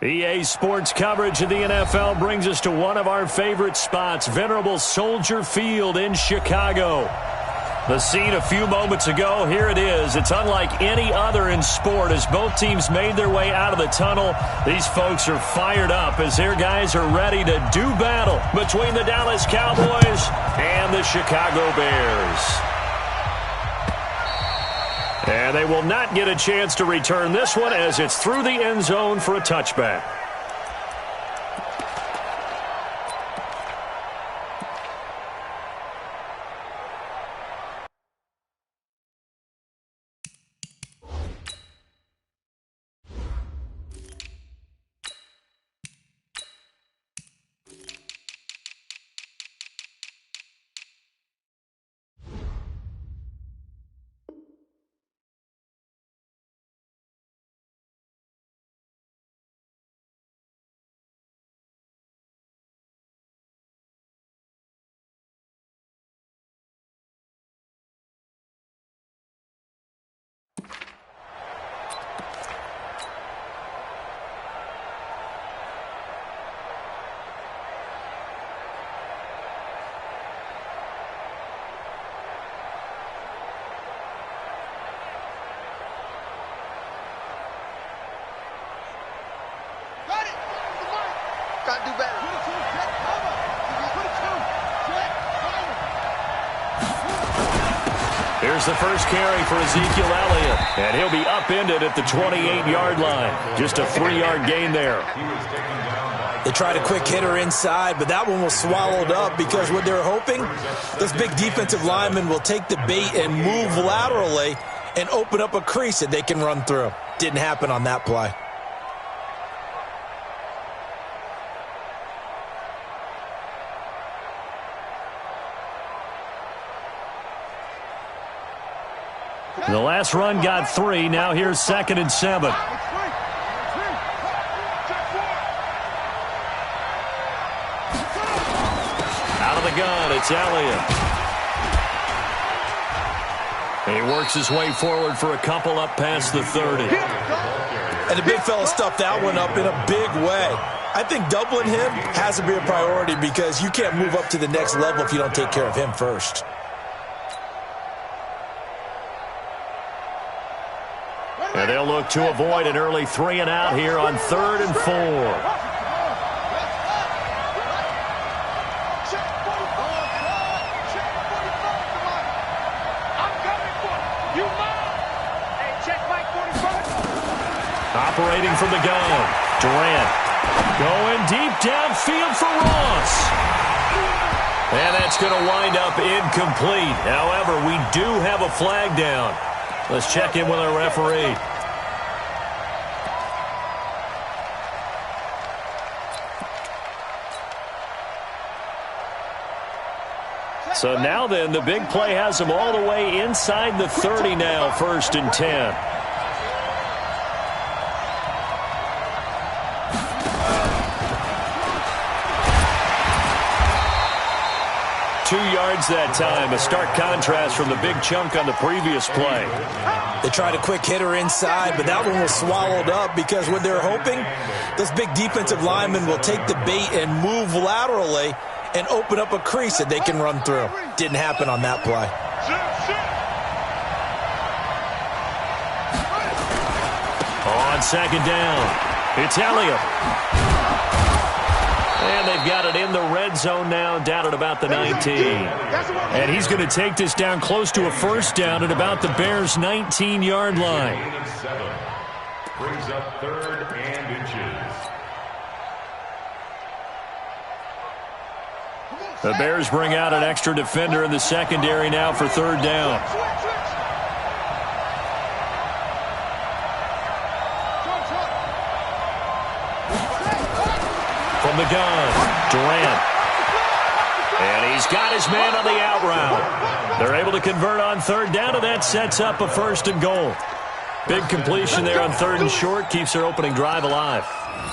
EA Sports coverage of the NFL brings us to one of our favorite spots, venerable Soldier Field in Chicago. The scene a few moments ago, here it is. It's unlike any other in sport as both teams made their way out of the tunnel. These folks are fired up as their guys are ready to do battle between the Dallas Cowboys and the Chicago Bears. And they will not get a chance to return this one as it's through the end zone for a touchback. Here's the first carry for Ezekiel Elliott, and he'll be upended at the 28-yard line. Just a 3-yard gain there. They tried a quick hitter inside, but that one was swallowed up because what they're hoping, this big defensive lineman will take the bait and move laterally and open up a crease that they can run through. Didn't happen on that play. The last run got 3. Now here's 2nd and 7. Out of the gun, it's Elliott. He works his way forward for a couple up past the 30. And the big fella stuffed that one up in a big way. I think doubling him has to be a priority because you can't move up to the next level if you don't take care of him first. And they'll look to avoid an early 3 and out here on 3rd and 4. Operating from the gun, Durant going deep downfield for Ross. And that's going to wind up incomplete. However, we do have a flag down. Let's check in with our referee. So now then, the big play has them all the way inside the 30 now, 1st and 10. Yards that time, a stark contrast from the big chunk on the previous play. They tried a quick hitter inside, but that one was swallowed up because what they're hoping, this big defensive lineman will take the bait and move laterally and open up a crease that they can run through. Didn't happen on that play. On 2nd down, it's Elliott. And they've got it in the red zone now, down at about the 19. And he's going to take this down close to a 1st down at about the Bears' 19-yard line. Brings up 3rd and inches. The Bears bring out an extra defender in the secondary now for 3rd down. From the gun, Durant. And he's got his man on the out route. They're able to convert on 3rd down, and that sets up a 1st and goal. Big completion there on 3rd and short, keeps their opening drive alive.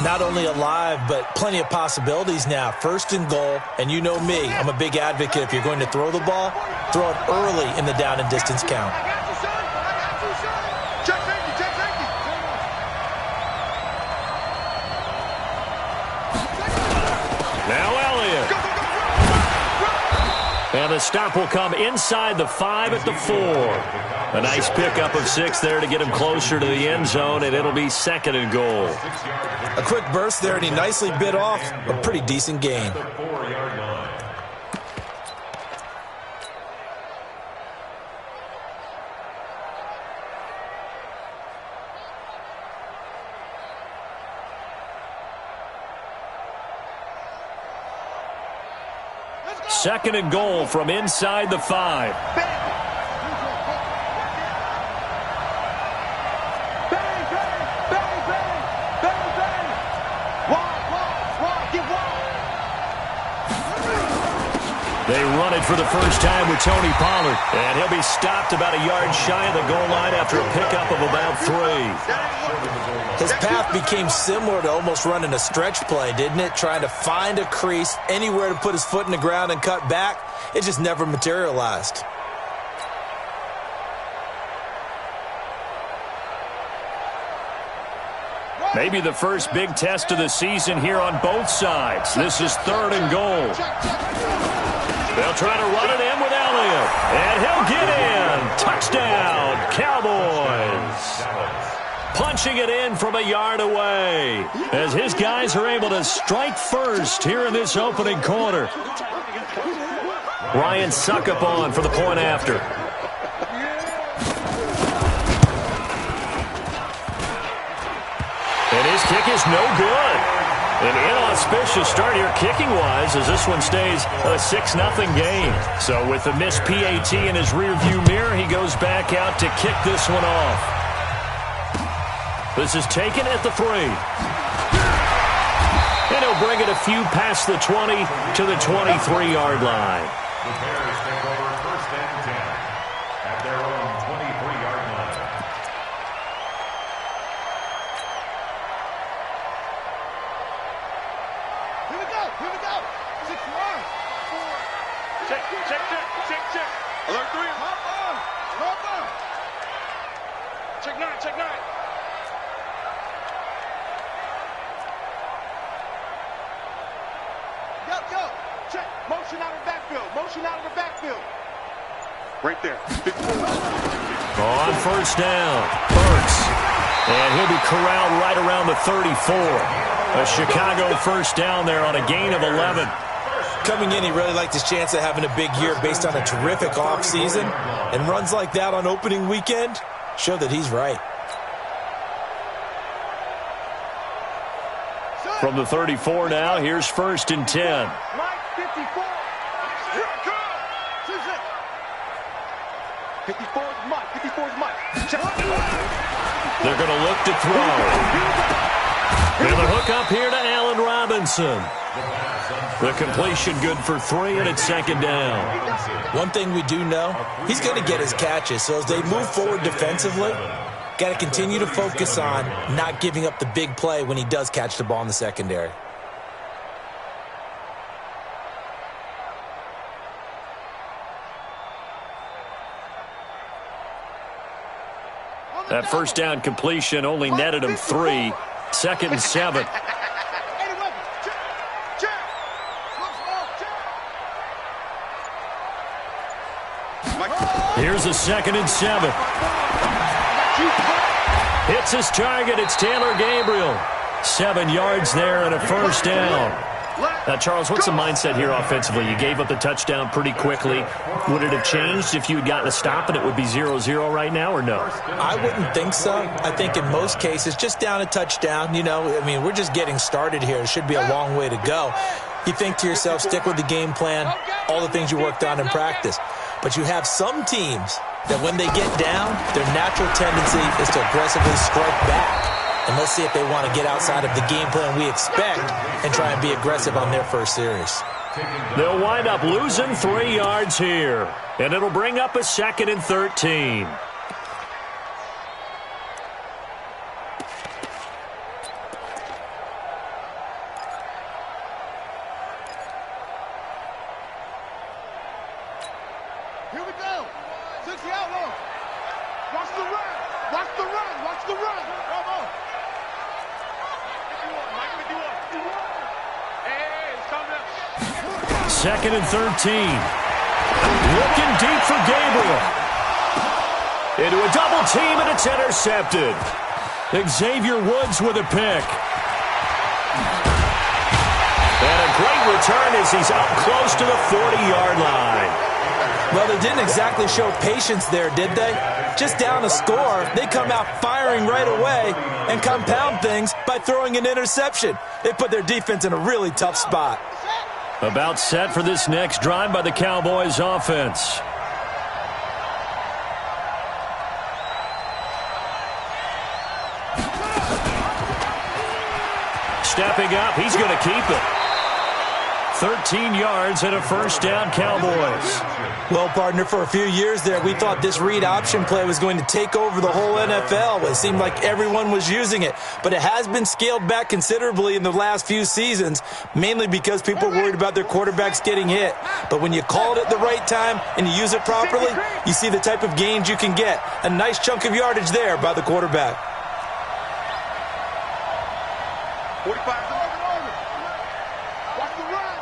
Not only alive, but plenty of possibilities now. 1st and goal, and you know me, I'm a big advocate. If you're going to throw the ball, throw it early in the down and distance count. Now Elliott. And the stop will come inside the 5 at the 4. A nice pickup of 6 there to get him closer to the end zone, and it'll be 2nd and goal. A quick burst there, and he nicely bit off a pretty decent gain. Second and goal from inside the 5. They run it for the first time with Tony Pollard. And he'll be stopped about a yard shy of the goal line after a pickup of about 3. His path became similar to almost running a stretch play, didn't it? Trying to find a crease, anywhere to put his foot in the ground and cut back. It just never materialized. Maybe the first big test of the season here on both sides. This is 3rd and goal. They'll try to run it in with Elliott. And he'll get in. Touchdown, Cowboys. Punching it in from a yard away as his guys are able to strike first here in this opening quarter. Ryan Suckup on for the point after. And his kick is no good. An inauspicious start here kicking-wise as this one stays a 6-0 game. So with the missed PAT in his rearview mirror, he goes back out to kick this one off. This is taken at the 3. And he'll bring it a few past the 20 to the 23-yard line. The Bears take over 1st and 10 at their own 23-yard line. Here we go, here we go. 6 yards. 4. Check. Alert 3. Hop on. Check 9. Go. Check. Motion out of the backfield. Right there. On first down, Burks. And he'll be corralled right around the 34. A Chicago first down there on a gain of 11. Coming in, he really liked his chance of having a big year based on a terrific offseason. And runs like that on opening weekend show that he's right. From the 34 now, here's 1st and 10. Right, 54. Here it comes. 54 is Mike. They're going to look to throw. And the hook up here to Allen Robinson. The completion good for 3, and it's 2nd down. One thing we do know, he's going to get his catches. So as they move forward defensively, got to continue to focus on not giving up the big play when he does catch the ball in the secondary. That first down completion only netted him 3. 2nd and 7. Here's a 2nd and 7. Hits his target. It's Taylor Gabriel. 7 yards there and a first down. Now, Charles, what's the mindset here offensively? You gave up the touchdown pretty quickly. Would it have changed if you had gotten a stop and it would be 0-0 right now, or no? I wouldn't think so. I think in most cases, just down a touchdown, we're just getting started here. It should be a long way to go. You think to yourself, stick with the game plan, all the things you worked on in practice. But you have some teams that when they get down, their natural tendency is to aggressively strike back. And let's see if they want to get outside of the game plan we expect and try and be aggressive on their first series. They'll wind up losing 3 yards here. And it'll bring up a 2nd and 13. Here we go. 60 out low. Watch the run. Come on. 51, Mike, 51. Hey, it's coming up. 2nd and 13. Looking deep for Gabriel. Into a double team, and it's intercepted. Xavier Woods with a pick. And a great return as he's up close to the 40-yard line. Well, they didn't exactly show patience there, did they? Just down a score, they come out firing right away and compound things by throwing an interception. They put their defense in a really tough spot. About set for this next drive by the Cowboys offense. Stepping up, he's going to keep it. 13 yards and a first down, Cowboys. Well, partner, for a few years there, we thought this read option play was going to take over the whole NFL. It seemed like everyone was using it, but it has been scaled back considerably in the last few seasons, mainly because people are worried about their quarterbacks getting hit. But when you call it at the right time and you use it properly, you see the type of gains you can get. A nice chunk of yardage there by the quarterback. 45 to Mike. Watch the run.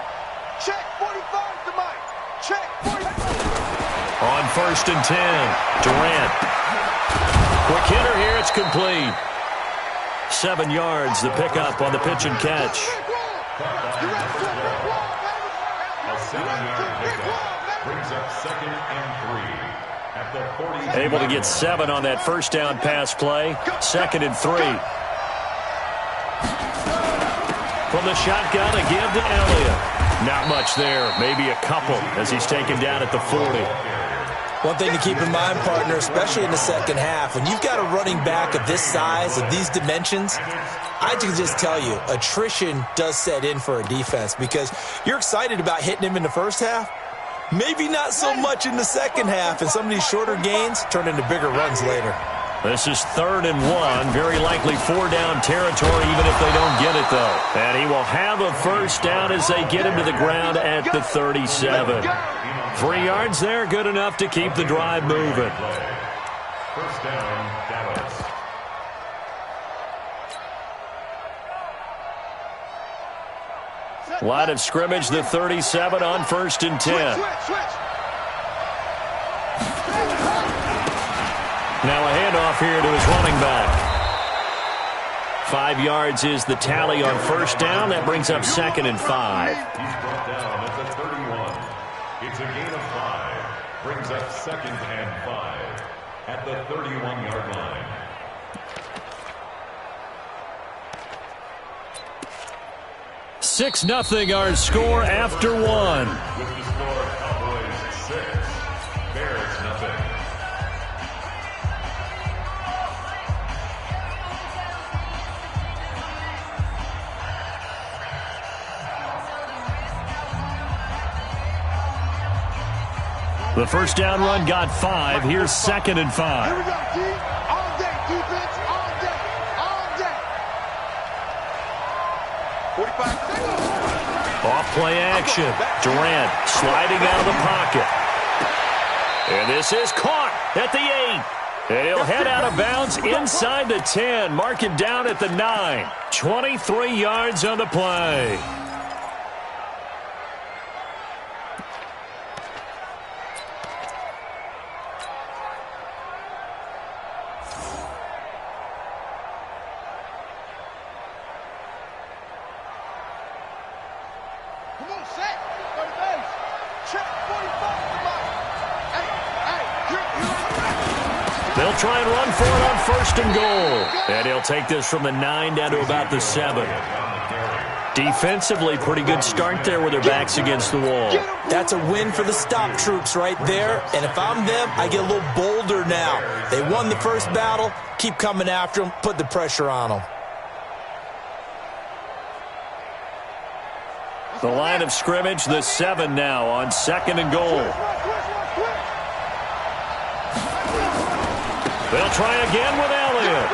Check 45 to Mike. Check 45. On 1st and 10, Durant. Quick hitter here, it's complete. 7 yards, the pickup on the pitch and catch. A 7-yard pickup brings up 2nd and 3 at the 40. Able to get 7 on that first down pass play. 2nd and 3. From the shotgun, a give to Elliott. Not much there, maybe a couple as he's taken down at the 40. One thing to keep in mind, partner, especially in the second half, when you've got a running back of this size, of these dimensions, I can just tell you, attrition does set in for a defense because you're excited about hitting him in the first half. Maybe not so much in the second half, and some of these shorter gains turn into bigger runs later. This is 3rd and 1, very likely 4-down territory even if they don't get it, though. And he will have a first down as they get him to the ground at the 37. 3 yards there, good enough to keep the drive moving. First down, Dallas. Line of scrimmage, the 37 on 1st and 10. Now a handoff here to his running back. 5 yards is the tally on first down. That brings up 2nd and 5. He's brought down at the 31. It's a gain of 5. Brings up 2nd and 5 at the 31-yard line. Six 0 our score after 1. With the score, Cowboys 6, Bears 0. The first down run got 5. Here's 2nd and 5. Here we go, D. All day, defense. All day. All day. 45. Off play action. Durant sliding out of the pocket. And this is caught at the 8. And he'll head out of bounds inside the 10. Mark it down at the 9. 23 yards on the play. Come on, set. Go to base. Check 45 to Mike. Hey, They'll try and run for it on 1st and goal. And he'll take this from the 9 down to about the 7. Defensively, pretty good start there with their backs against the wall. That's a win for the stop troops right there. And if I'm them, I get a little bolder now. They won the first battle. Keep coming after them. Put the pressure on them. The line of scrimmage, the 7 now on 2nd and goal. They'll try again with Elliott.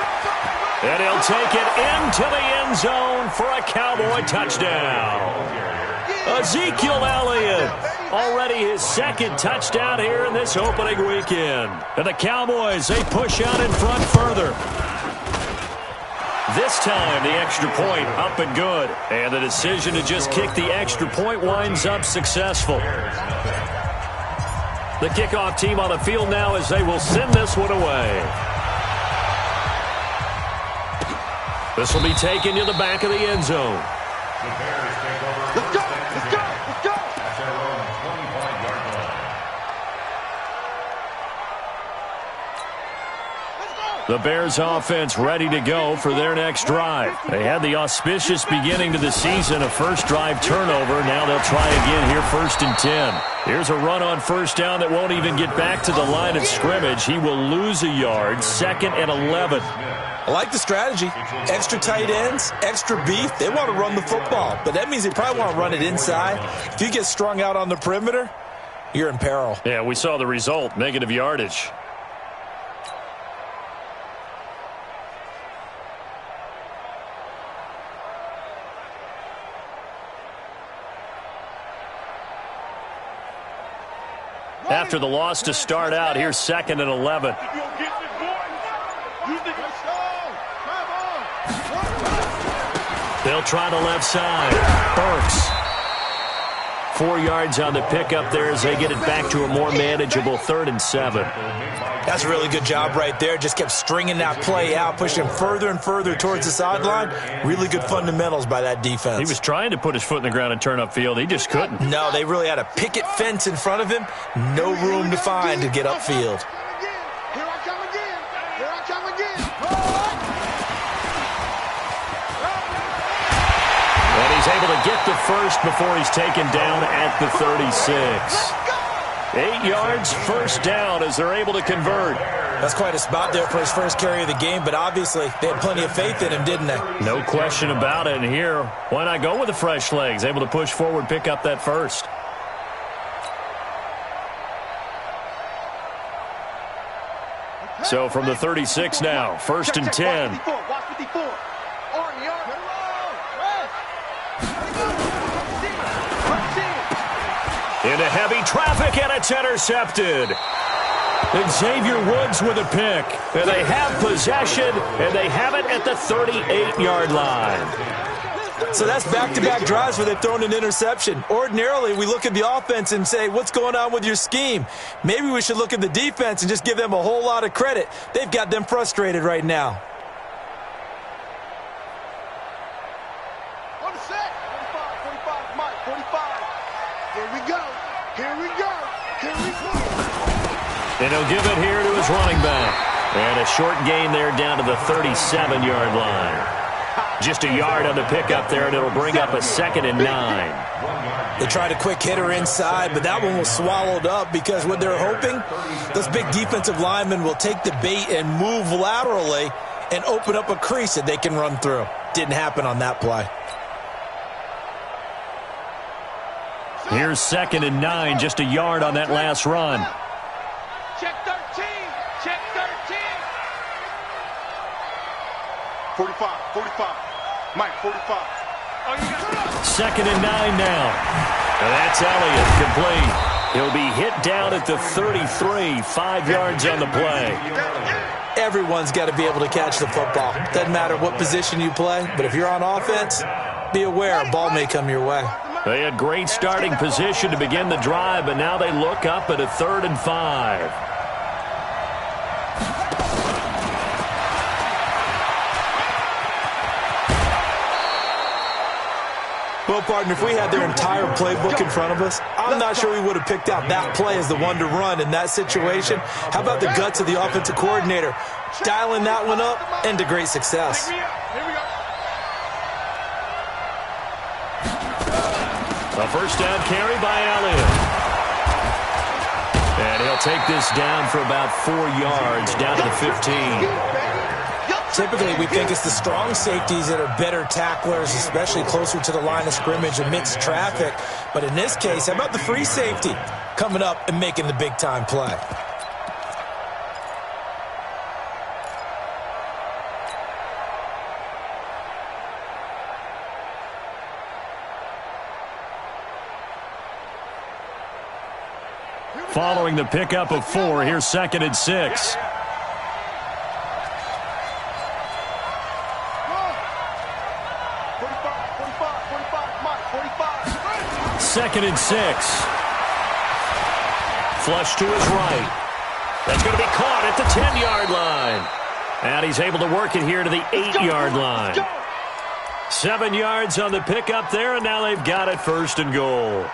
And he'll take it into the end zone for a Cowboy touchdown. Ezekiel Elliott, already his 2nd touchdown here in this opening weekend. And the Cowboys, they push out in front further. This time, the extra point up and good. And the decision to just kick the extra point winds up successful. The kickoff team on the field now as they will send this one away. This will be taken to the back of the end zone. Let's go! Let's go! Let's go! At their own 25-yard line. The Bears offense ready to go for their next drive. They had the auspicious beginning to the season, a first drive turnover. Now they'll try again here, 1st and 10. Here's a run on first down that won't even get back to the line of scrimmage. He will lose a yard, 2nd and 11. I like the strategy. Extra tight ends, extra beef. They want to run the football, but that means they probably want to run it inside. If you get strung out on the perimeter, you're in peril. Yeah, we saw the result, negative yardage. After the loss to start out, here's 2nd and 11. They'll try the left side. Burks. 4 yards on the pickup there as they get it back to a more manageable 3rd and 7. That's a really good job right there. Just kept stringing that play out, pushing him further and further towards the sideline. Really good fundamentals by that defense. He was trying to put his foot in the ground and turn upfield. He just couldn't. No, they really had a picket fence in front of him. No room to find to get upfield. Here I come again. Here I come again. And he's able to get the first before he's taken down at the 36. 8 yards, first down as they're able to convert. That's quite a spot there for his first carry of the game, but obviously they had plenty of faith in him, didn't they? No question about it. And here, why not go with the fresh legs? Able to push forward, pick up that first. So from the 36 now, 1st and 10. Watch 54. On the arm. Into heavy traffic, and it's intercepted. Xavier Woods with a pick. And they have possession, and they have it at the 38-yard line. So that's back-to-back drives where they've thrown an interception. Ordinarily, we look at the offense and say, what's going on with your scheme? Maybe we should look at the defense and just give them a whole lot of credit. They've got them frustrated right now. On the set. 45, Mike, 45. Here we go. Here we go. Here we go. And he'll give it here to his running back. And a short gain there down to the 37-yard line. Just a yard on the pickup there, and it'll bring up a 2nd and 9. They tried a quick hitter inside, but that one was swallowed up because what they're hoping, those big defensive linemen will take the bait and move laterally and open up a crease that they can run through. Didn't happen on that play. Here's 2nd and 9, just a yard on that last run. Check 13. Check 13. 45. 45. Mike, 45. Oh, you got it. 2nd and 9 now. And that's Elliott, complete. He'll be hit down at the 33, 5 yards on the play. Everyone's got to be able to catch the football. Doesn't matter what position you play, but if you're on offense, be aware a ball may come your way. They had great starting position to begin the drive, but now they look up at a 3rd and 5. Well, partner, if we had their entire playbook in front of us, I'm not sure we would have picked out that play as the one to run in that situation. How about the guts of the offensive coordinator? Dialing that one up and to great success. Here we go. A first down carry by Elliott. And he'll take this down for about 4 yards, down to the 15. Typically, we think it's the strong safeties that are better tacklers, especially closer to the line of scrimmage amidst traffic. But in this case, how about the free safety coming up and making the big-time play? Following the pickup of 4, here's 2nd and 6. 2nd and 6. Flush to his right. That's going to be caught at the 10-yard line. And he's able to work it here to the 8-yard line. 7 yards on the pickup there, and now they've got it 1st and goal.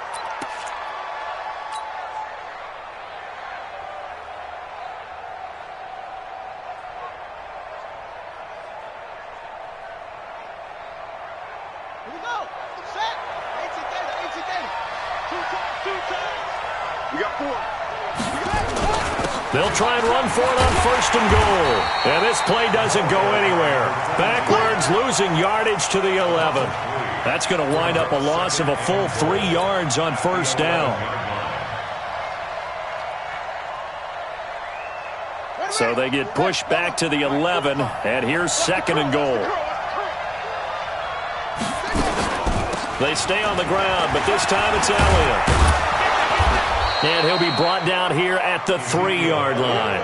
They'll try and run for it on 1st and goal. And this play doesn't go anywhere. Backwards, losing yardage to the 11. That's going to wind up a loss of a full 3 yards on 1st down. So they get pushed back to the 11, and here's 2nd and goal. They stay on the ground, but this time it's Elliott. And he'll be brought down here at the 3-yard line.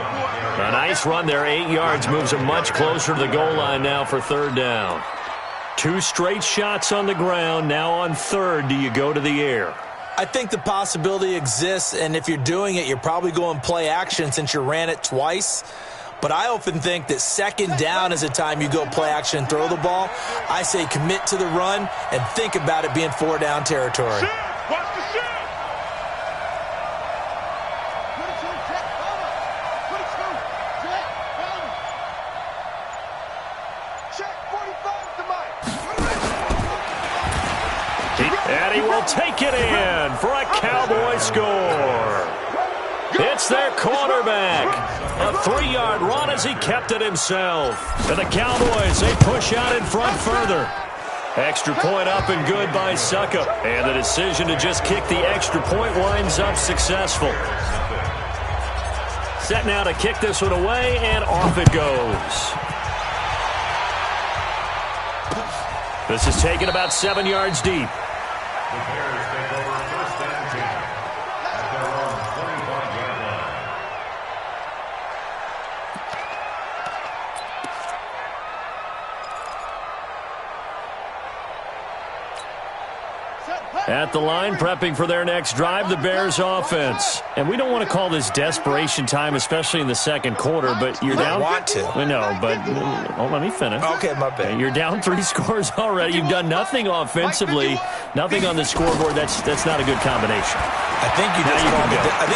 A nice run there, 8 yards, moves him much closer to the goal line now for 3rd down. 2 straight shots on the ground. Now on 3rd, do you go to the air? I think the possibility exists, and if you're doing it, you're probably going play action since you ran it twice. But I often think that 2nd down is the time you go play action and throw the ball. I say commit to the run and think about it being 4-down territory. Watch the shit. And he will take it in for a Cowboy score. It's their quarterback. A 3-yard run as he kept it himself. And the Cowboys, they push out in front further. Extra point up and good by Suckup. And the decision to just kick the extra point winds up successful. Set now to kick this one away, and off it goes. This is taken about 7 yards deep. The Bears take over 1st and 10 at their own 25-yard line. At the line, prepping for their next drive, the Bears offense. And we don't want to call this desperation time, especially in the 2nd quarter, but you're down. Want to. I know, but let me finish. Okay, my bad. You're down 3 scores already. You've done nothing offensively, nothing on the scoreboard. That's not a good combination. I think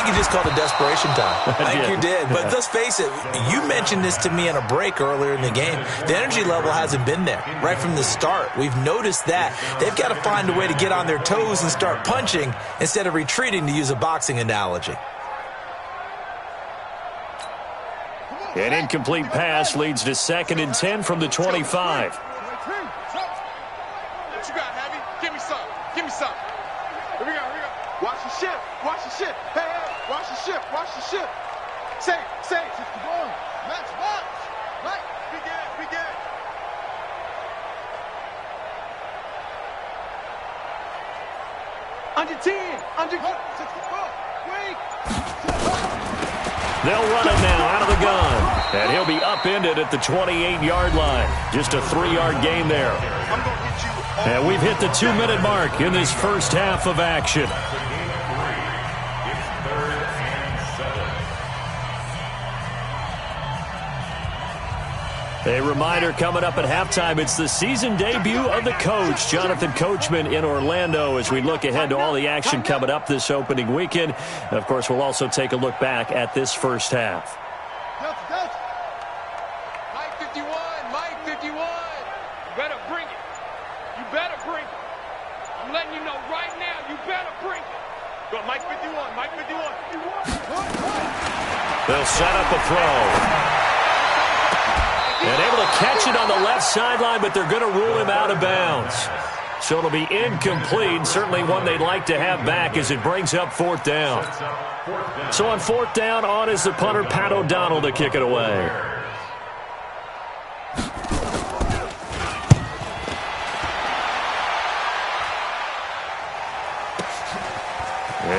you just called it desperation time. I think you did. But let's face it, you mentioned this to me in a break earlier in the game. The energy level hasn't been there right from the start. We've noticed that. They've got to find a way to get on their toes and start punching instead of retreating, to use a boxing analogy. An incomplete pass leads to 2nd and 10 from the 25. What you got, Heavy? Give me some. Give me some. Here we go. Here we go. Watch the ship. Watch the ship. Hey, hey. Watch the ship. Watch the ship. Say. It's the ball. Let's watch. Right. Begin. Under 10. Under 64. Wait. They'll run it now out of the gun. And he'll be upended at the 28-yard line. Just a 3-yard gain there. I'm going to hit you. And we've hit the 2-minute mark in this first half of action. A reminder coming up at halftime, it's the season debut of the coach, Jonathan Coachman, in Orlando, as we look ahead to all the action coming up this opening weekend. And of course, we'll also take a look back at this first half. Mike 51, Mike 51. You better bring it. You better bring it. I'm letting you know right now, you better bring it. Go, Mike 51, Mike 51. They'll set up a throw. And able to catch it on the left sideline, but they're going to rule him out of bounds. So it'll be incomplete, certainly one they'd like to have back as it brings up 4th down. So on 4th down, on is the punter, Pat O'Donnell, to kick it away.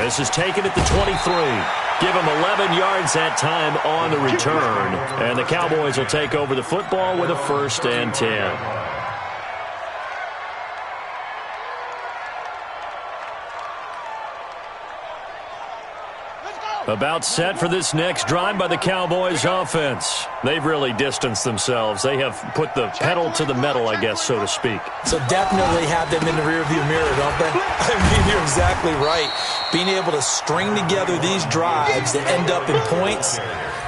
This is taken at the 23. Give him 11 yards that time on the return. And the Cowboys will take over the football with a 1st and 10. About set for this next drive by the Cowboys offense. They've really distanced themselves. They have put the pedal to the metal, I guess, so to speak. So definitely have them in the rearview mirror, don't they? I mean, you're exactly right. Being able to string together these drives that end up in points,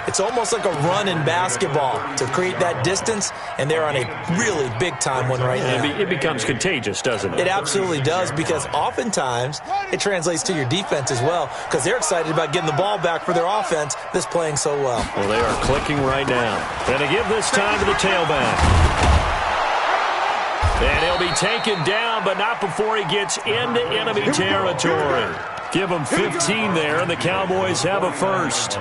it's almost like a run in basketball to create that distance, and they're on a really big-time one right now. It becomes contagious, doesn't it? It absolutely does, because oftentimes it translates to your defense as well, because they're excited about getting the ball back for their offense that's playing so well. Well, they are clicking right now. And to give this time to the tailback. And he'll be taken down, but not before he gets into enemy territory. Give him 15 there, and the Cowboys have a first.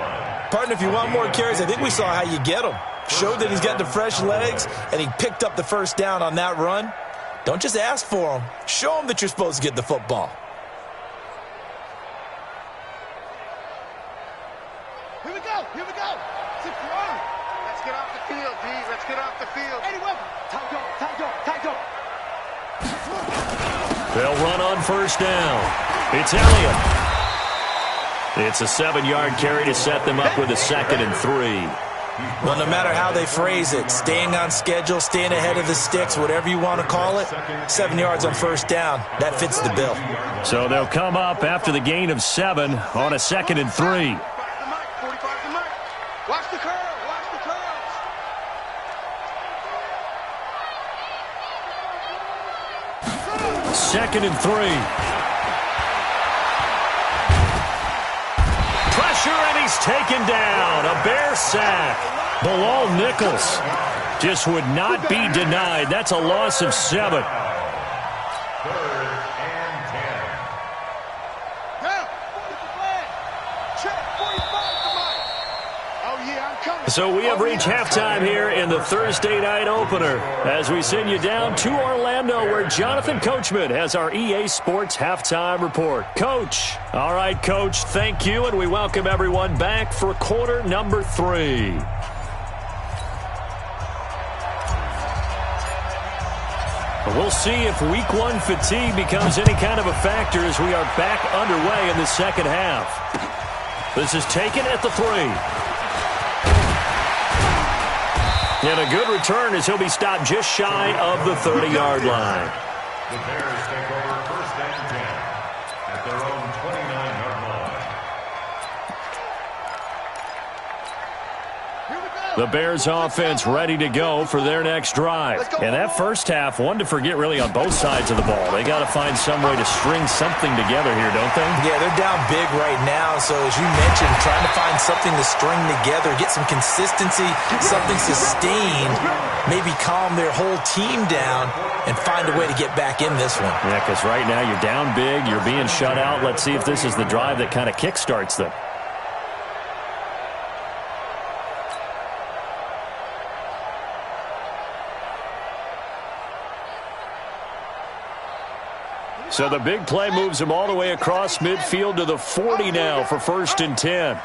Partner, if you want more carries, I think we saw how you get him. Showed that he's got the fresh legs, and he picked up the first down on that run. Don't just ask for him. Show him that you're supposed to get the football. Here we go. Here we go. Let's get off the field, D. Let's get off the field. Anyway, tight go. They'll run on first down. It's Elliott. It's a 7-yard carry to set them up with a 2nd and 3. Well, no matter how they phrase it, staying on schedule, staying ahead of the sticks, whatever you want to call it, 7 yards on first down, that fits the bill. So they'll come up after the gain of 7 on a 2nd and 3. 45 to Mike. Watch the curls. 2nd and 3. And he's taken down. A Bear sack. Bilal Nichols just would not be denied. That's a loss of 7. 3rd and 10. Now, check 45 to Mike. Oh, yeah, I'm coming. So we have reached halftime here in the Thursday night opener as we send you down to Orlando where Jonathan Coachman has our EA Sports halftime report. Coach. All right, Coach, thank you, and we welcome everyone back for quarter number 3. We'll see if week 1 fatigue becomes any kind of a factor as we are back underway in the second half. This is taken at the 3. And a good return as he'll be stopped just shy of the 30-yard line. The Bears take over 1st and 10 at their own 29-yard line. The Bears offense ready to go for their next drive. And that first half, one to forget really on both sides of the ball. They got to find some way to string something together here, don't they? Yeah, they're down big right now. So as you mentioned, trying to find something to string together, get some consistency, something sustained, maybe calm their whole team down and find a way to get back in this one. Yeah, because right now you're down big, you're being shut out. Let's see if this is the drive that kind of kickstarts them. So the big play moves him all the way across midfield to the 40 now for 1st and 10.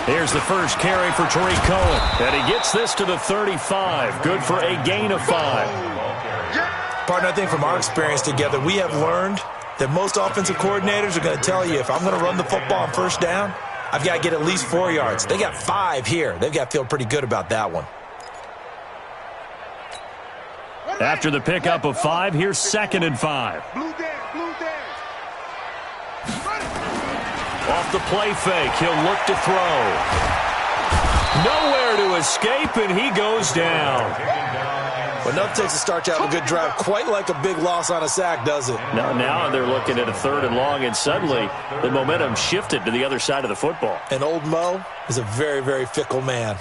Here's the first carry for Tariq Cohen. And he gets this to the 35. Good for a gain of 5. Partner, I think from our experience together, we have learned that most offensive coordinators are going to tell you, if I'm going to run the football on first down, I've got to get at least 4 yards. They got 5 here. They've got to feel pretty good about that one. After the pickup of 5, here's 2nd and 5. Off the play fake, he'll look to throw. Nowhere to escape, and he goes down. But enough takes to start you out a good drive. Quite like a big loss on a sack, does it? Now they're looking at a 3rd and long, and suddenly the momentum shifted to the other side of the football. And old Mo is a very, very fickle man.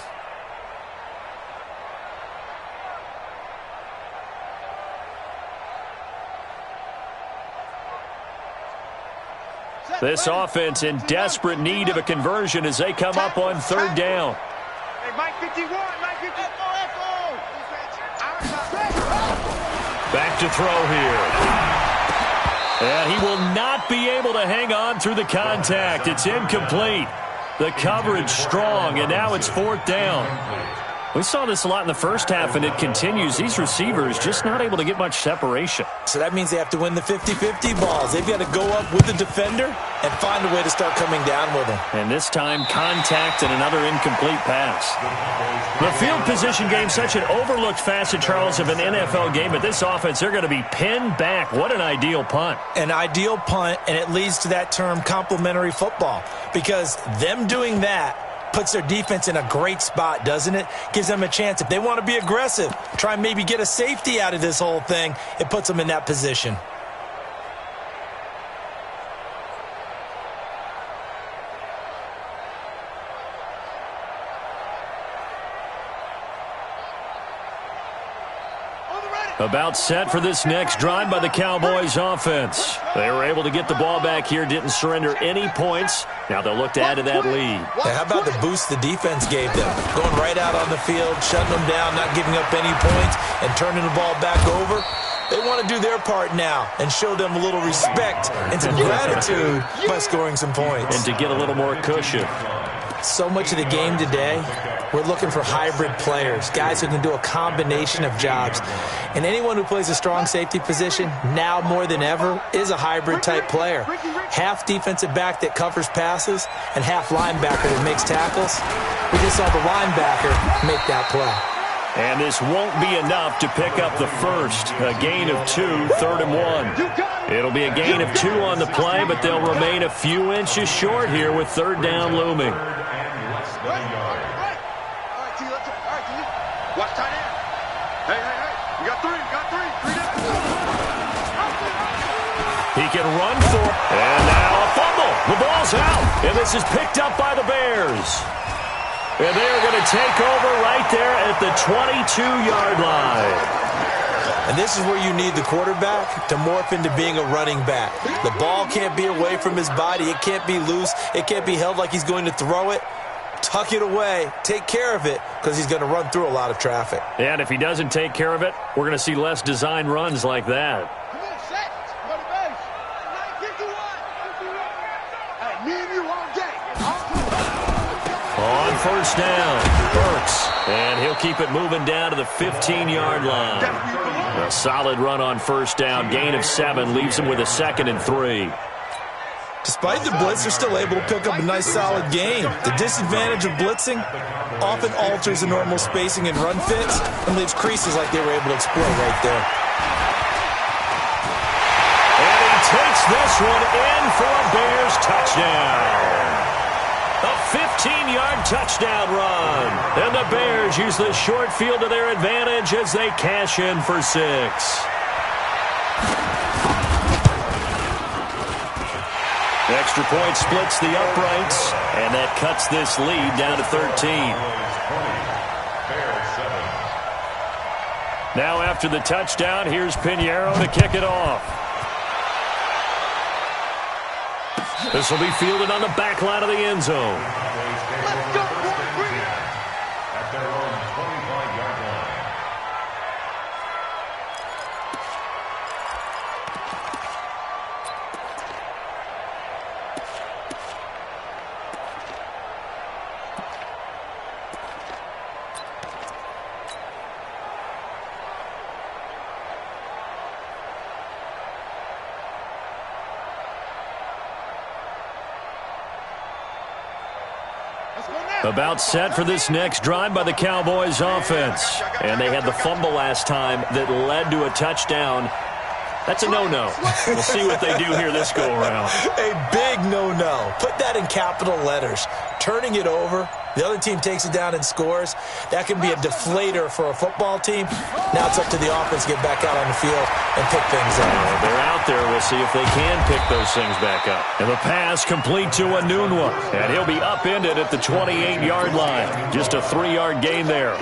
This offense in desperate need of a conversion as they come up on 3rd down. Hey, Mike 51, Mike 51. Back to throw here. And he will not be able to hang on through the contact. It's incomplete. The coverage strong, and now it's 4th down. We saw this a lot in the first half, and it continues. These receivers just not able to get much separation. So that means they have to win the 50-50 balls. They've got to go up with the defender and find a way to start coming down with them. And this time, contact and another incomplete pass. The field position game, such an overlooked facet, Charles, of an NFL game. But this offense, they're going to be pinned back. What an ideal punt. An ideal punt, and it leads to that term complementary football. Because them doing that puts their defense in a great spot, doesn't it? Gives them a chance. If they want to be aggressive, try and maybe get a safety out of this whole thing, it puts them in that position. About set for this next drive by the Cowboys offense. They were able to get the ball back here, didn't surrender any points. Now they'll look to add to that lead. How about the boost the defense gave them? Going right out on the field, shutting them down, not giving up any points, and turning the ball back over. They want to do their part now and show them a little respect and some gratitude by scoring some points. And to get a little more cushion. So much of the game today, we're looking for hybrid players, guys who can do a combination of jobs. And anyone who plays a strong safety position, now more than ever, is a hybrid-type player. Half defensive back that covers passes and half linebacker that makes tackles. We just saw the linebacker make that play. And this won't be enough to pick up the first. A gain of 2, 3rd and 1. It'll be a gain of 2 on the play, but they'll remain a few inches short here with 3rd down looming. Watch tight end. Hey. You got 3. He can run for it. And now a fumble. The ball's out. And this is picked up by the Bears. And they're going to take over right there at the 22-yard line. And this is where you need the quarterback to morph into being a running back. The ball can't be away from his body. It can't be loose. It can't be held like he's going to throw it. Tuck it away. Take care of it because he's going to run through a lot of traffic. And if he doesn't take care of it, we're going to see less design runs like that. Come on, set. Go to base. 951. Hey, me and you all day. On first down, Burks. And he'll keep it moving down to the 15-yard line. A solid run on first down. Gain of 7 leaves him with a 2nd and 3. Despite the blitz, they're still able to pick up a nice, solid gain. The disadvantage of blitzing often alters the normal spacing and run fits and leaves creases like they were able to exploit right there. And he takes this one in for a Bears touchdown. A 15-yard touchdown run. And the Bears use the short field to their advantage as they cash in for 6. Extra point splits the uprights, and that cuts this lead down to 13. Now after the touchdown, here's Pinheiro to kick it off. This will be fielded on the back line of the end zone. Let's go, At their own 25-yard line. About set for this next drive by the Cowboys offense. And they had the fumble last time that led to a touchdown. That's a no-no. We'll see what they do here this go-around. A big no-no. Put that in capital letters. Turning it over, the other team takes it down and scores. That can be a deflator for a football team. Now it's up to the offense to get back out on the field and pick things up. They're out there. We'll see if they can pick those things back up. And the pass complete to Anunwa. And he'll be upended at the 28-yard line. Just a 3-yard gain there.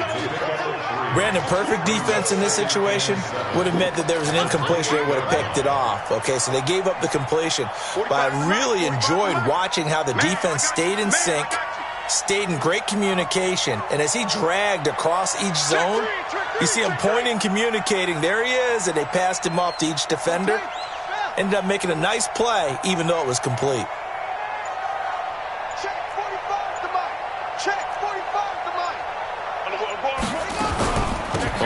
Brandon, perfect defense in this situation would have meant that there was an incompletion. They would have picked it off. Okay, so they gave up the completion. But I really enjoyed watching how the defense stayed in sync, stayed in great communication. And as he dragged across each zone, you see him pointing, communicating. There he is, and they passed him off to each defender. Ended up making a nice play, even though it was complete. Check 45 to Mike. Check 45 to Mike.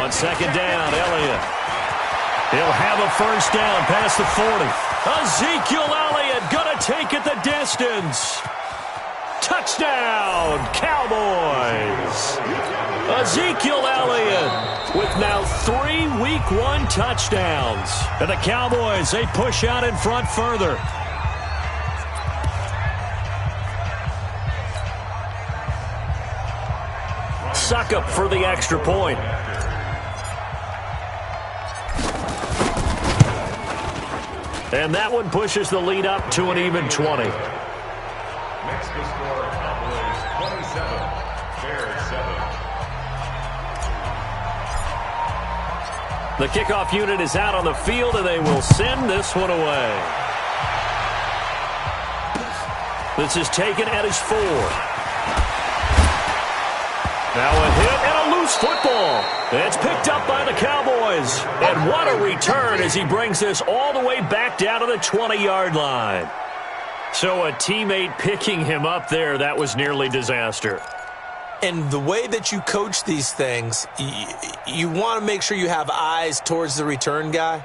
On second down, Elliott. He'll have a first down past the 40. Ezekiel Elliott going to take it the distance. Touchdown, Cowboys. Ezekiel Elliott with now 3 Week 1 touchdowns. And the Cowboys, they push out in front further. Suckup for the extra point. And that one pushes the lead up to an even 20. Next to score, Cowboys 27, Bears 7. The kickoff unit is out on the field, and they will send this one away. This is taken at his 4. Now a hit and a loose football. It's picked up by the Cowboys. And what a return as he brings this all the way back down to the 20-yard line. So a teammate picking him up there, that was nearly disaster. And the way that you coach these things, you want to make sure you have eyes towards the return guy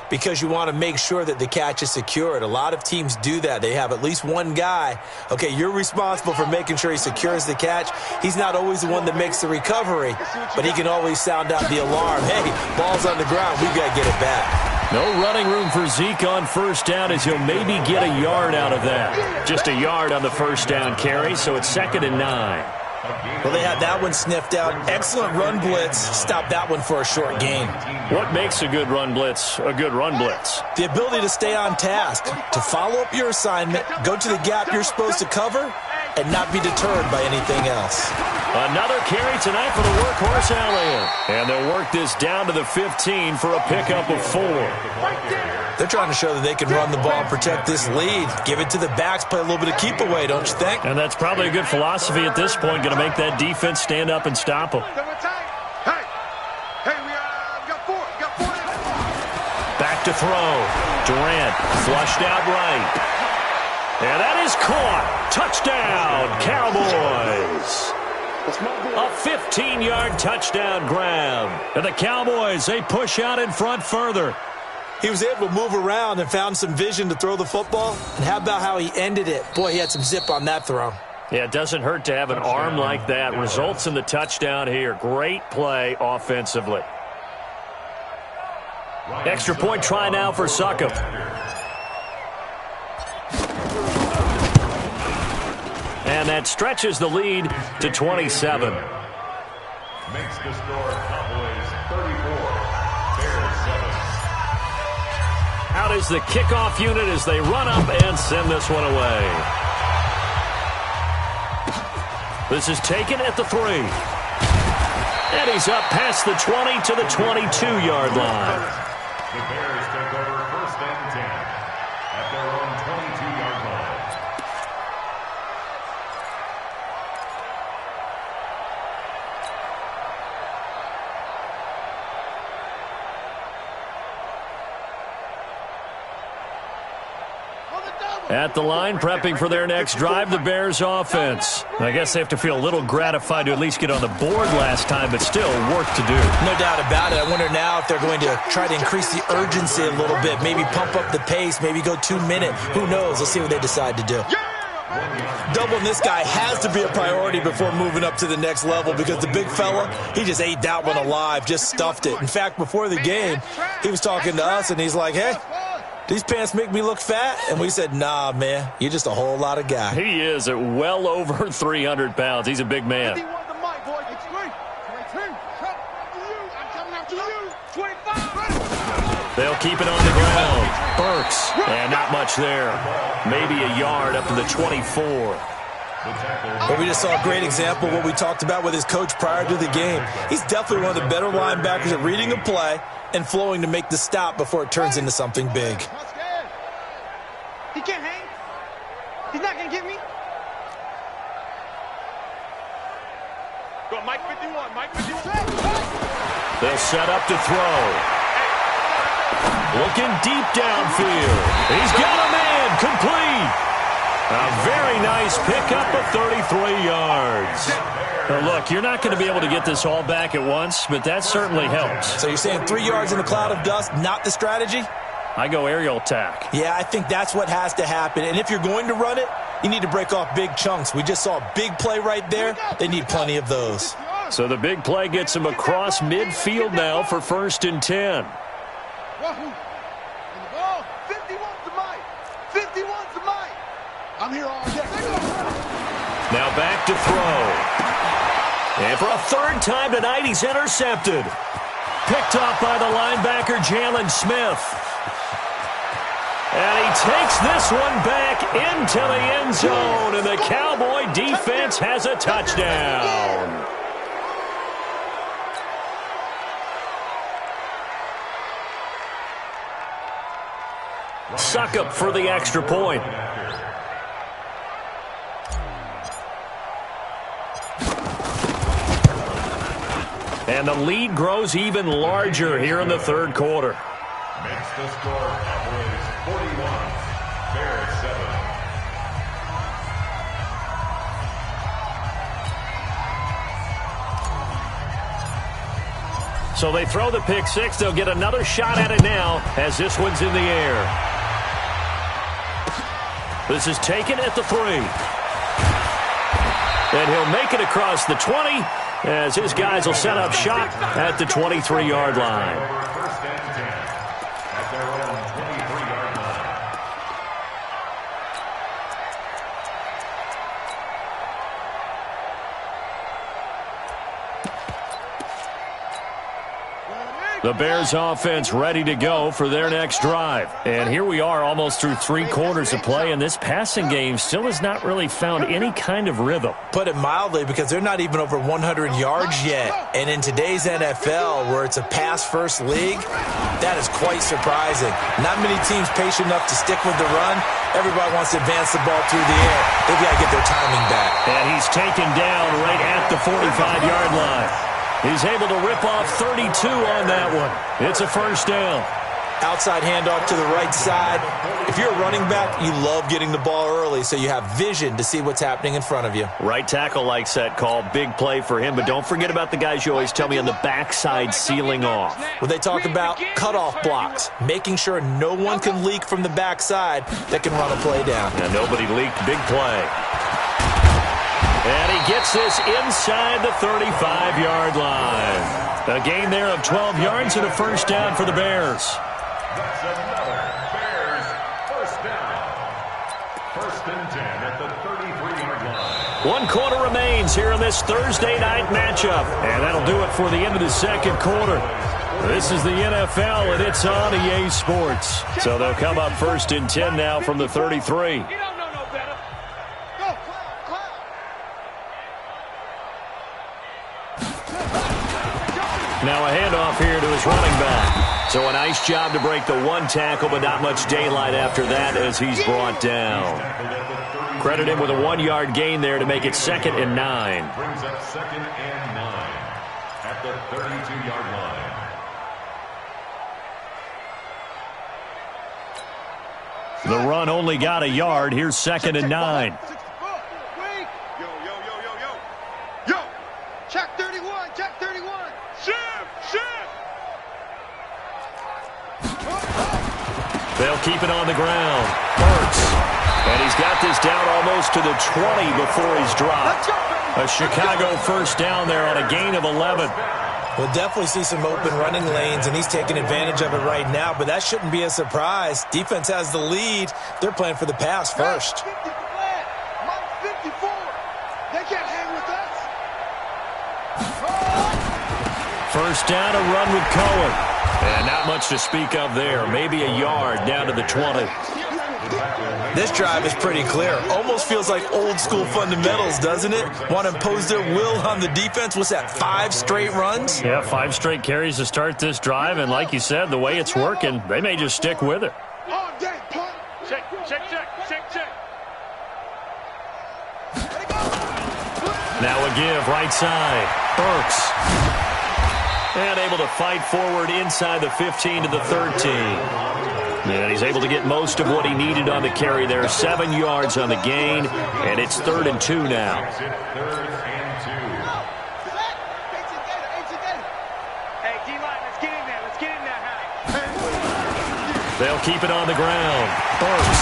because you want to make sure that the catch is secured. A lot of teams do that. They have at least one guy. Okay, you're responsible for making sure he secures the catch. He's not always the one that makes the recovery, but he can always sound out the alarm. Hey, ball's on the ground. We got to get it back. No running room for Zeke on first down as he'll maybe get a yard out of that. Just a yard on the first down carry, so it's 2nd and 9. Well, they had that one sniffed out. Excellent run blitz. Stop that one for a short gain. What makes a good run blitz a good run blitz? The ability to stay on task, to follow up your assignment, go to the gap you're supposed to cover, and not be deterred by anything else. Another carry tonight for the workhorse Elliott. And they'll work this down to the 15 for a pickup of 4. They're trying to show that they can run the ball and protect this lead. Give it to the backs, play a little bit of keep away, don't you think? And that's probably a good philosophy at this point, going to make that defense stand up and stop them. Back to throw. Durant flushed out right. And that is caught. Touchdown, Cowboys. A 15-yard touchdown grab. And the Cowboys, they push out in front further. He was able to move around and found some vision to throw the football. And how about how he ended it? Boy, he had some zip on that throw. Yeah, it doesn't hurt to have an arm like that. Results in the touchdown here. Great play offensively. Extra point try now for Suckup. And that stretches the lead to 27. Makes the score Cowboys 34, Bears 7. Out is the kickoff unit as they run up and send this one away. This is taken at the 3. And he's up past the 20 to the 22-yard line. The Bears take over 1st and 10 at their own 22-yard line. At the line, prepping for their next drive, the Bears offense. I guess they have to feel a little gratified to at least get on the board last time, but still work to do. No doubt about it. I wonder now if they're going to try to increase the urgency a little bit, maybe pump up the pace, maybe go 2 minute. Who knows? Let's see what they decide to do. Doubling this guy has to be a priority before moving up to the next level because the big fella, he just ate that one alive, just stuffed it. In fact, before the game, he was talking to us, and he's like, hey, these pants make me look fat? And we said, nah, man, you're just a whole lot of guy. He is at well over 300 pounds. He's a big man. They'll keep it on the ground. Burks, and not much there. Maybe a yard up to the 24. But we just saw a great example of what we talked about with his coach prior to the game. He's definitely one of the better linebackers at reading a play and flowing to make the stop before it turns into something big. He can't hang. He's not going to get me. Go, Mike 51, Mike 51. They'll set up to throw. Looking deep downfield. He's got a man complete. A very nice pickup of 33 yards. Now look, you're not going to be able to get this all back at once, but that certainly helps. So you're saying 3 yards in a cloud of dust, not the strategy? I go aerial attack. Yeah, I think that's what has to happen. And if you're going to run it, you need to break off big chunks. We just saw a big play right there. They need plenty of those. So the big play gets him across midfield now for 1st and 10. I'm here all day. Now back to throw. And for a 3rd time tonight, he's intercepted. Picked off by the linebacker, Jalen Smith. And he takes this one back into the end zone, and the Cowboy defense has a touchdown. Suckup for the extra point. And the lead grows even larger here in the 3rd quarter. Makes the score Cowboys 41, Bears 7. So they throw the pick six. They'll get another shot at it now as this one's in the air. This is taken at the 3. And he'll make it across the 20 as his guys will set up shop at the 23-yard line. First and 10 at their own 23-yard line. The Bears offense ready to go for their next drive. And here we are almost through 3 quarters of play, and this passing game still has not really found any kind of rhythm. Put it mildly, because they're not even over 100 yards yet. And in today's NFL, where it's a pass-first league, that is quite surprising. Not many teams patient enough to stick with the run. Everybody wants to advance the ball through the air. They've got to get their timing back. And he's taken down right at the 45-yard line. He's able to rip off 32 on that one. It's a 1st down. Outside handoff to the right side. If you're a running back, you love getting the ball early so you have vision to see what's happening in front of you. Right tackle likes that call. Big play for him. But don't forget about the guys you always tell me on the backside sealing off. When they talk about cutoff blocks, making sure no one can leak from the backside that can run a play down. And nobody leaked. Big play. And he gets this inside the 35-yard line. A gain there of 12 yards and a 1st down for the Bears. That's another Bears 1st down. 1st and 10 at the 33-yard line. 1 quarter remains here in this Thursday night matchup. And that'll do it for the end of the 2nd quarter. This is the NFL, and it's on EA Sports. So they'll come up 1st and 10 now from the 33. Now a handoff here to his running back. So a nice job to break the 1 tackle, but not much daylight after that as he's brought down. Credit him with a 1-yard gain there to make it 2nd and 9. Brings up 2nd and 9 at the 32-yard line. The run only got a yard. Here's 2nd and 9. Yo, check 31, check 31. They'll keep it on the ground. Hurts. And he's got this down almost to the 20 before he's dropped. A Chicago 1st down there on a gain of 11. We'll definitely see some open running lanes, and he's taking advantage of it right now, but that shouldn't be a surprise. Defense has the lead. They're playing for the pass first. They can't hang with us. 1st down, a run with Cohen. And not much to speak of there. Maybe a yard down to the 20. This drive is pretty clear. Almost feels like old school fundamentals, doesn't it? Want to impose their will on the defense. What's that, 5 straight runs? Yeah, 5 straight carries to start this drive. And like you said, the way it's working, they may just stick with it. All day, punt. Check. Now a give, right side. Burks. And able to fight forward inside the 15 to the 13. And he's able to get most of what he needed on the carry there. 7 yards on the gain, and it's 3rd and 2 now. They'll keep it on the ground. Burks.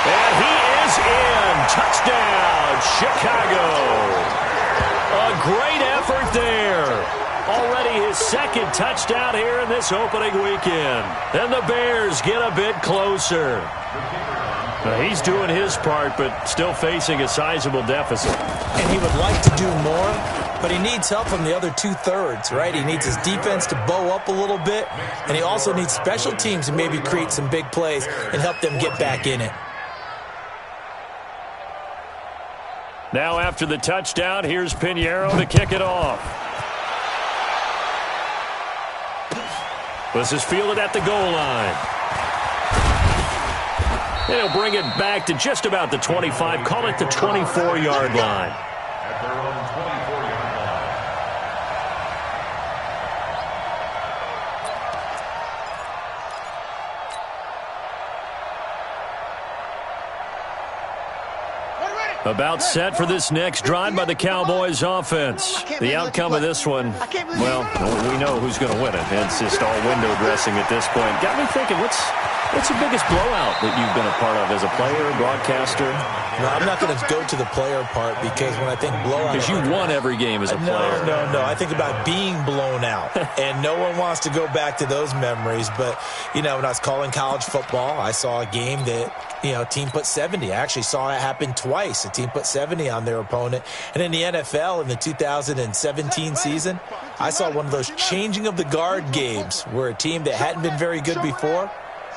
And he is in. Touchdown, Chicago. A great effort there. Already his 2nd touchdown here in this opening weekend. And the Bears get a bit closer. He's doing his part, but still facing a sizable deficit. And he would like to do more, but he needs help from the other 2/3, right? He needs his defense to bow up a little bit, and he also needs special teams to maybe create some big plays and help them get back in it. Now after the touchdown, here's Pinheiro to kick it off. This is fielded at the goal line. They'll bring it back to just about the 25. Call it the 24-yard line. At their own 24-yard line. About set for this next drive by the Cowboys offense. The outcome of this one, well, we know who's going to win it. It's just all window dressing at this point. Got me thinking, what's the biggest blowout that you've been a part of as a player, broadcaster? No, I'm not going to go to the player part because when I think blowout... Because you won every game as a player. No. I think about being blown out. And no one wants to go back to those memories. But, when I was calling college football, I saw a game that, team put 70. I actually saw it happen twice. A team put 70 on their opponent. And in the NFL, in the 2017 season, I saw one of those changing of the guard games where a team that hadn't been very good before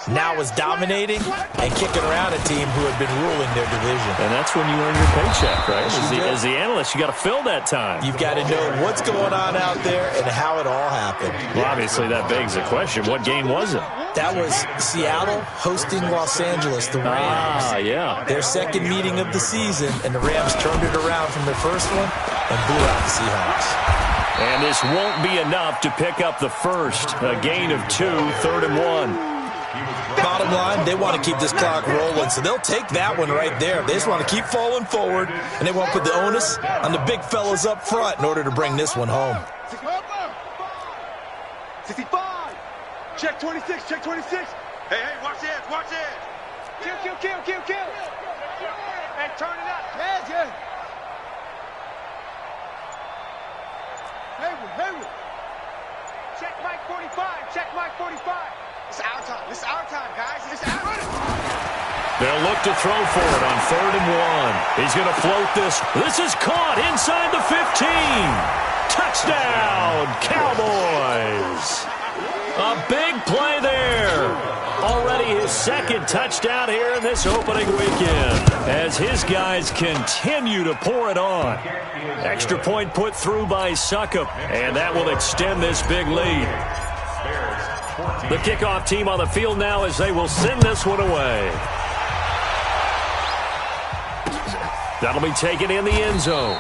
now was dominating and kicking around a team who had been ruling their division. And that's when you earn your paycheck, right? As the analyst, you got to fill that time. You've got to know what's going on out there and how it all happened. Well, obviously, that begs the question. What game was it? That was Seattle hosting Los Angeles, the Rams. Yeah. Their 2nd meeting of the season, and the Rams turned it around from their first one and blew out the Seahawks. And this won't be enough to pick up the first. A gain of 2, 3rd and 1. Bottom line, they want to keep this clock rolling, so they'll take that one right there. They just want to keep falling forward, and they won't put the onus on the big fellas up front in order to bring this one home. 65. Check 26, check 26. Hey, watch the edge, watch the edge. Kill. Hey, turn it up. Yeah. Hayward. Check Mike 45. This is our time, guys. This is our time. They'll look to throw for it on 3rd and 1. He's going to float this. This is caught inside the 15. Touchdown, Cowboys. A big play there. Already his 2nd touchdown here in this opening weekend as his guys continue to pour it on. Extra point put through by Succop, and that will extend this big lead. The kickoff team on the field now as they will send this one away. That'll be taken in the end zone.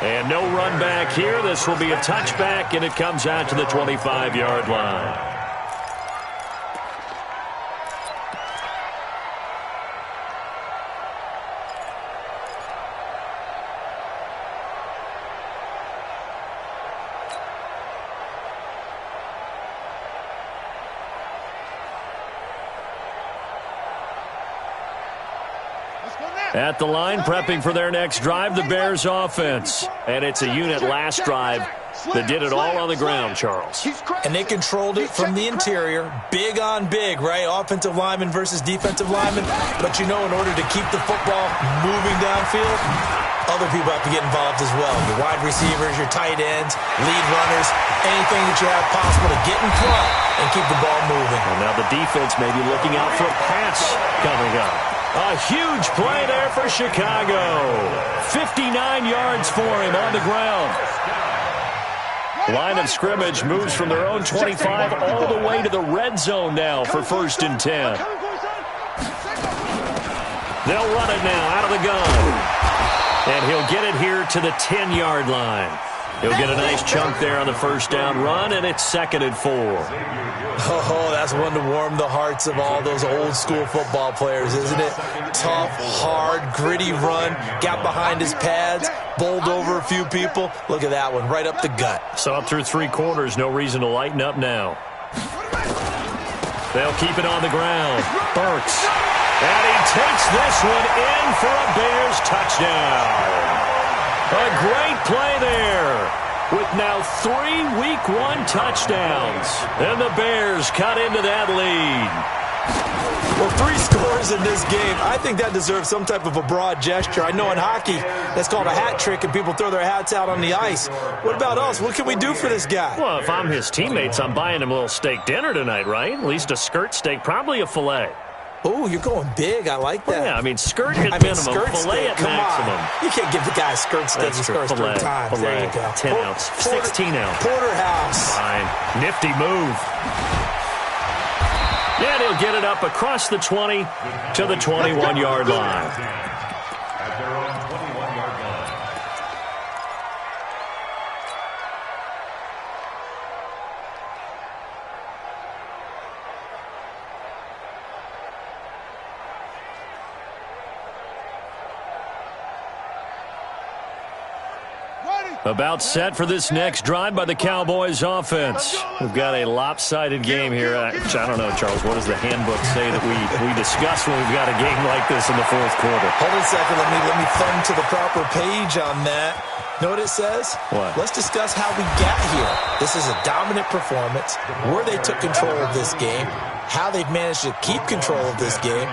And no run back here. This will be a touchback, and it comes out to the 25-yard line. At the line, prepping for their next drive, the Bears offense. And it's a unit last drive that did it all on the ground, Charles. And they controlled it from the interior, big on big, right? Offensive lineman versus defensive lineman. But in order to keep the football moving downfield, other people have to get involved as well. Your wide receivers, your tight ends, lead runners, anything that you have possible to get in front and keep the ball moving. And now the defense may be looking out for a pass coming up. A huge play there for Chicago. 59 yards for him on the ground. Line of scrimmage moves from their own 25 all the way to the red zone now for 1st and 10. They'll run it now out of the gun. And he'll get it here to the 10-yard line. He'll get a nice chunk there on the first down run, and it's 2nd and 4. Oh, that's one to warm the hearts of all those old-school football players, isn't it? Tough, hard, gritty run, got behind his pads, bowled over a few people. Look at that one, right up the gut. So up through 3 quarters, no reason to lighten up now. They'll keep it on the ground. Burks. And he takes this one in for a Bears touchdown. A great play there with now 3 Week 1 touchdowns. And the Bears cut into that lead. Well, 3 scores in this game. I think that deserves some type of a broad gesture. I know in hockey, that's called a hat trick, and people throw their hats out on the ice. What about us? What can we do for this guy? Well, if I'm his teammates, I'm buying him a little steak dinner tonight, right? At least a skirt steak, probably a filet. Oh, you're going big. I like that. Yeah, I mean, skirt at minimum, filet at maximum. You can't give the guy a skirt steak and scores 3 times. There you go. 10 ounce, 16 ounce. Porterhouse. Fine. Nifty move. Yeah, he'll get it up across the 20 to the 21-yard line. At their own 21-yard line. About set for this next drive by the Cowboys offense. We've got a lopsided game here. I don't know, Charles, what does the handbook say that we discuss when we've got a game like this in the 4th quarter? Hold on a second. Let me thumb to the proper page on that. Know what it says? What? Let's discuss how we got here. This is a dominant performance, where they took control of this game, how they've managed to keep control of this game,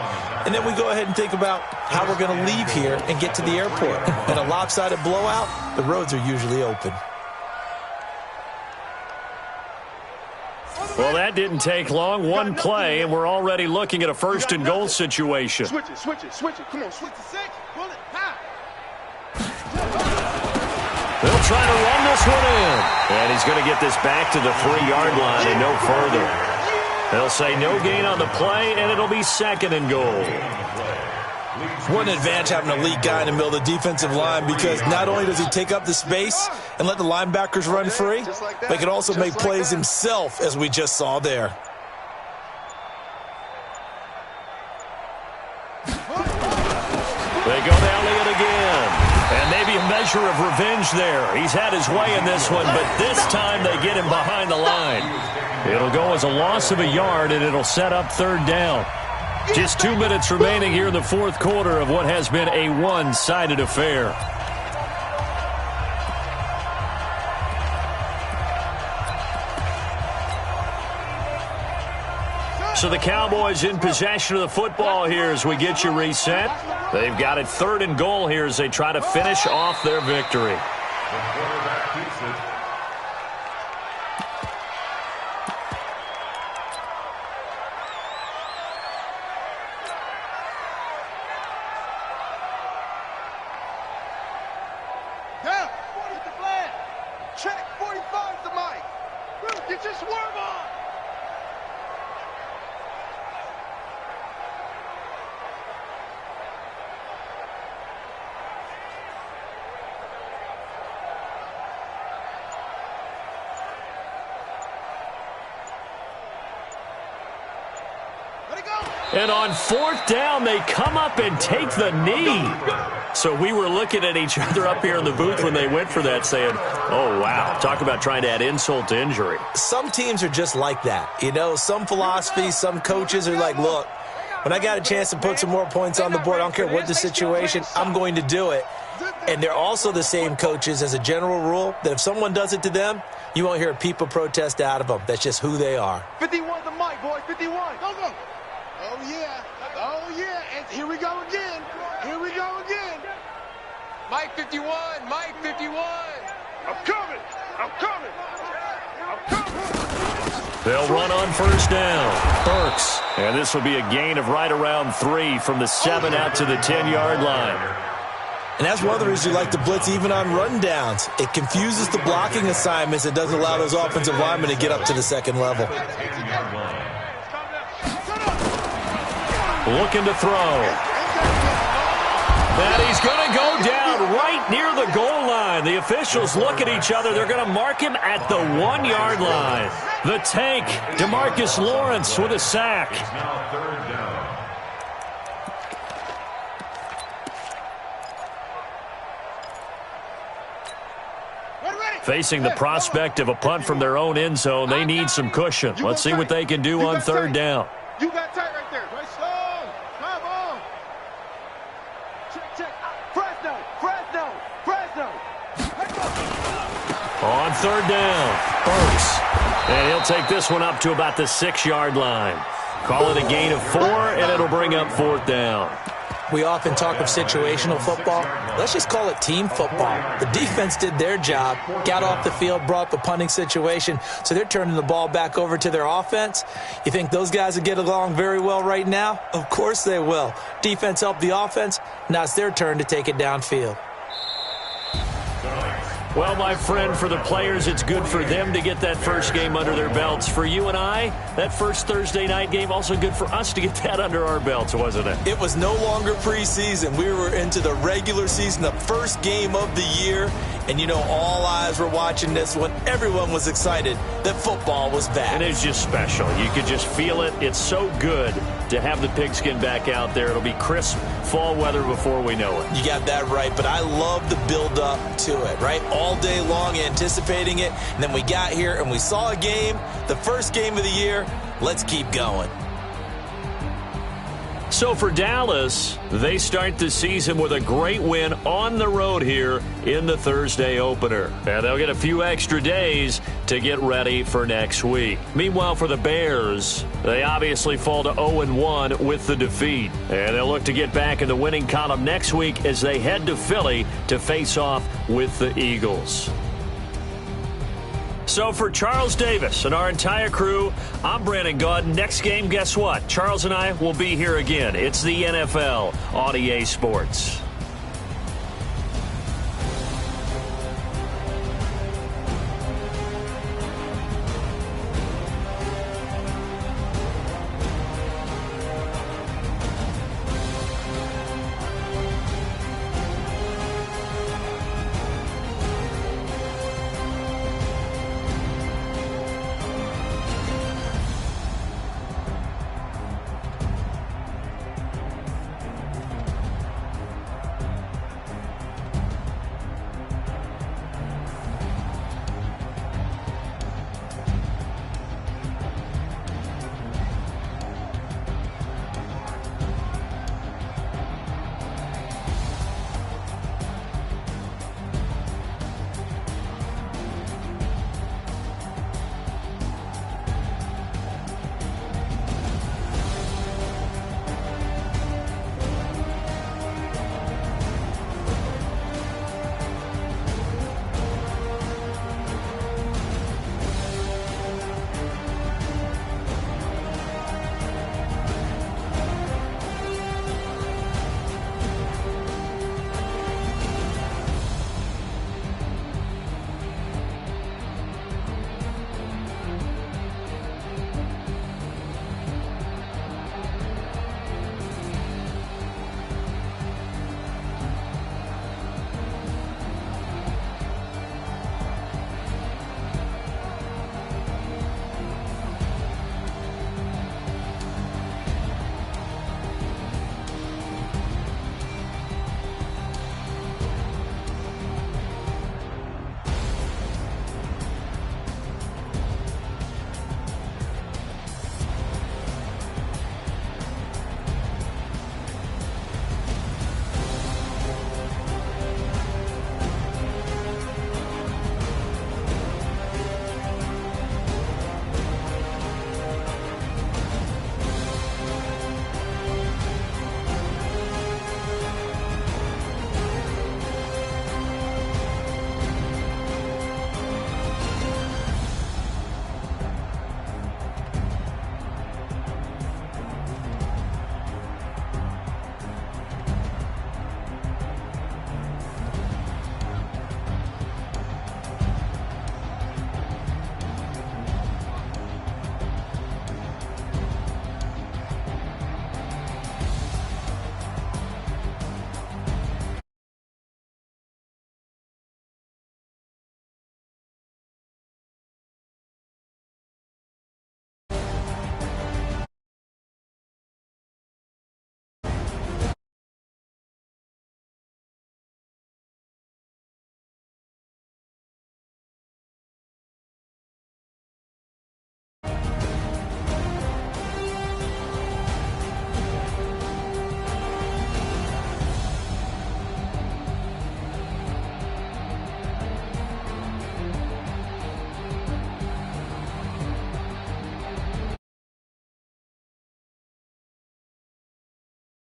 and then we go ahead and think about how we're going to leave here and get to the airport. In a lopsided blowout, the roads are usually open. Well, that didn't take long. 1 play, and we're already looking at a 1st and goal situation. Switch it. Come on, switch to 6. Pull it. High. They'll try to run this one in. And he's going to get this back to the 3-yard line and no further. They'll say no gain on the play, and it'll be 2nd and goal. What an advantage having a elite guy in the middle of the defensive line, because not only does he take up the space and let the linebackers run free, but he can also make plays himself, as we just saw there. They go to Elliott again. And maybe a measure of revenge there. He's had his way in this one, but this time they get him behind the line. It'll go as a loss of a yard, and it'll set up 3rd down. Just 2 minutes remaining here in the 4th quarter of what has been a one-sided affair. So the Cowboys in possession of the football here as we get you reset. They've got it 3rd and goal here as they try to finish off their victory. The quarterback keeps it. Down. 40 at the flag. Check. 45 the mic. Get your swerve on. And on 4th down, they come up and take the knee. So we were looking at each other up here in the booth when they went for that saying, oh, wow, talk about trying to add insult to injury. Some teams are just like that. You know, some philosophies, some coaches are like, look, when I got a chance to put some more points on the board, I don't care what the situation, I'm going to do it. And they're also the same coaches as a general rule that if someone does it to them, you won't hear a peep of protest out of them. That's just who they are. 51 the mic, boys. 51. Go. Oh, yeah. And here we go again. Mike 51. I'm coming. They'll run on 1st down. Burks. And this will be a gain of right around 3 from the 7 out to the 10-yard line. And that's one of the reasons you like to blitz even on rundowns. It confuses the blocking assignments. It doesn't allow those offensive linemen to get up to the 2nd level. Looking to throw. And he's going to go down right near the goal line. The officials look at each other. They're going to mark him at the 1-yard line. The tank, DeMarcus Lawrence with a sack. Now third down. Facing the prospect of a punt from their own end zone, they need some cushion. Let's see what they can do on third down. You got tight right there. Right strong. Come on. Check. Fresno. On third down, Burks. And he'll take this one up to about the 6-yard line. Call it a gain of 4, and it'll bring up fourth down. We often talk of situational football. Let's just call it team football. The defense did their job, got off the field, brought the punting situation, so they're turning the ball back over to their offense. You think those guys will get along very well right now? Of course they will. Defense helped the offense. Now it's their turn to take it downfield. Well, my friend, for the players, it's good for them to get that first game under their belts. For you and I, that first Thursday night game, also good for us to get that under our belts, wasn't it? It was no longer preseason. We were into the regular season, the first game of the year. And, you know, all eyes were watching this one. Everyone was excited that football was back. And it's just special. You could just feel it. It's so good to have the pigskin back out there. It'll be crisp fall weather before we know it. You got that right, but I love the build-up to it, right? All day long anticipating it, and then we got here and we saw a game, the first game of the year. Let's keep going. So for Dallas, they start the season with a great win on the road here in the Thursday opener. And they'll get a few extra days to get ready for next week. Meanwhile, for the Bears, they obviously fall to 0-1 with the defeat. And they'll look to get back in the winning column next week as they head to Philly to face off with the Eagles. So for Charles Davis and our entire crew, I'm Brandon Gaud. Next game, guess what? Charles and I will be here again. It's the NFL on EA Sports.